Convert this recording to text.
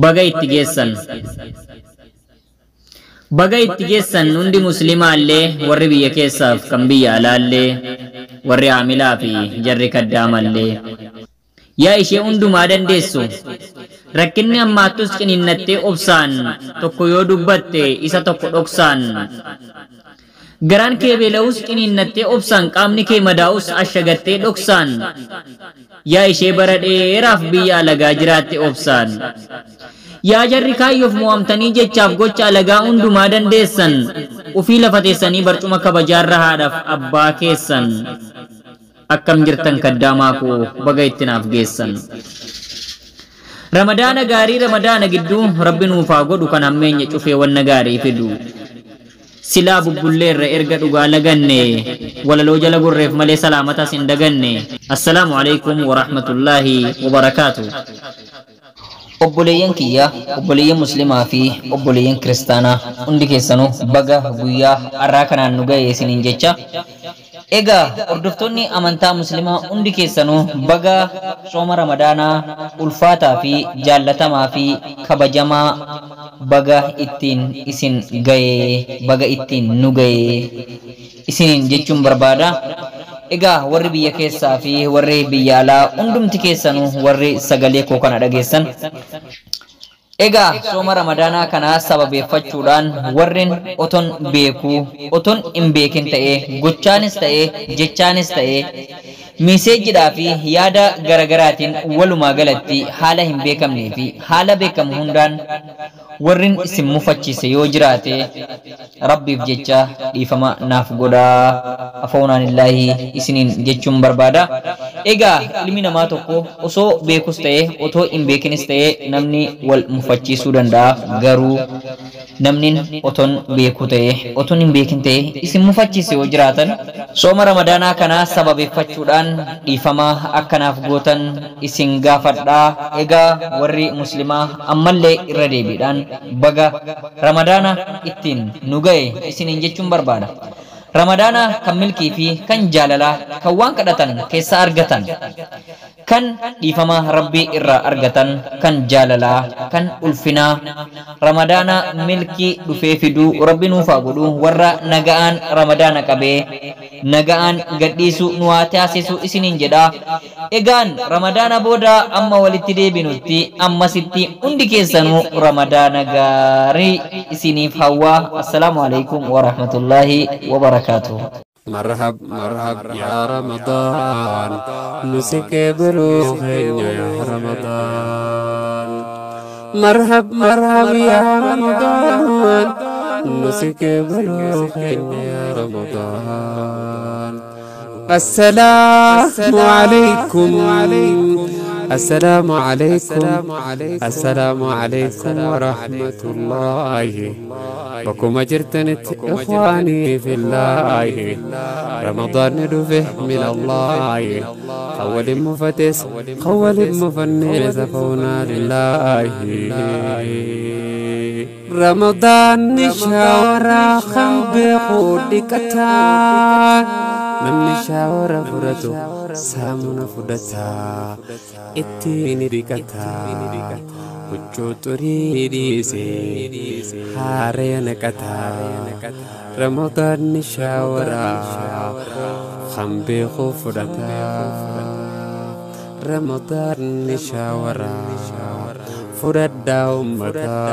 Baga itti geessan. Baga itti geessan hundi muslimaallee warri biyya keessaaf kan biyya alaallee warri aamilaa fi jarri kaddaamallee. Yaa ishee hundumaa dandeessu rakkinni ammaattus qiniinnattee obsaan tokko yoo dubbatte isa tokko dhoksaan. Garaan kee beela'us qiniinnattee obsaan qaamni kee madaa'us ashagattee dhoksaan. Yaa ishee bara dheeraaf biyya alagaa jiraatte obsaan. Yaa jarri kaayyoof mo'amtanii jechaaf gocha alagaa hundumaa dandeessan ufii lafa teessanii barcuma kabajaarra haadhaaf abbaa keessan. Akkam jirtan kaddaamaa koo baga itti naaf geessan. Ramadaana gaarii ramadaana gidduu rabbi nuuf haa godhu kan hammeenya cufee wanna gaarii fidu. Silaa bubbulleerra erga dhugaa laganne walaloo jala gurreef malee salaamatas hin daganne. Assalaamu alaykum wa rahmatullaahi wa barakaatuh. Obboleeyyan kiyya, obboleeyyan muslimaa fi obboleeyyan kiristaanaa hundi keessanuu baga guyyaa har'aa kanaan nu ga'e isiniin jecha. Egaa hordoftoonni amantaa muslimaa hundi keessanuu baga sooma ramadaanaa ulfaataa fi jaallatamaa fi kabajamaa baga ittiin isin ga'e, baga ittiin nu ga'e isiniin jechuun barbaada. Egaa warri biyya keessaa fi warri biyya alaa hundumti keessanuu warri sagalee koo kana dhageessan. Egaa sooma ramadaanaa kana sababeeffachuudhaan warreen oton beekuu oton hin beekin ta'ee gochaanis ta'ee jechaanis ta'ee meeseejidhaa fi yaada garagaraatiin walumaa galatti haala hin beekamnee fi haala beekamu hundaan warrin isin mufachiise yoo jiraate rabbiif jecha dhiifama naaf godhaa afawnaanillaahi isiniin jechuun barbaada. Egaa ilmi namaa tokko osoo beekus ta'ee otoo hin beekinis ta'ee namni wal mufachiisuu danda'a. Garuu namni oton beeku ta'ee oton hin beekin ta'ee isin mufachiise yoo jiraatan sooma ramadaanaa kana sababeeffachuudhaan dhiifama akkanaaf gootan isin gaafadhaa. Egaa warri muslimaa ammallee irra deebiidhaan baga ramadaana ittiin nu ga'e isiniin jechuun barbaada. Ramadaana kan milkii fi kan jaalalaa kan waan kadhatan keessa argatan kan dhiifama rabbii irraa argatan kan jaalalaa kan ulfinaa ramadaana milkii dhufee fiduu rabbi nuuf haa godhu. Warra naga'aan ramadaana qabee naga'aan gadhiisu nu haa taasisu isiniin jedha. Egaan ramadaana booda amma walitti deebinutti ammasitti hundi keessanuu ramadaana gaarii isiniif hawwaa. Assalaamu alaykum wa rahmatullaahi wa barakaatuh. مرحب مرحب يا رمضان نسك بروح يا رمضان مرحب مرحب يا رمضان نسك بروح يا رمضان السلام عليكم السلام عليكم السلام عليكم ورحمة الله بكم أجرتنت إخواني في الله رمضان ندفه من الله أول مفتس أول مفنس فونا لله رمضان نشاورا خم بخودكتان نمني شاورا فرتو سامنا فدتا اتيني ركتا وجو تريديسي هاري نكتا رمضان نشاورا خمبي خفدتا رمضان نشاورا فردا أمتا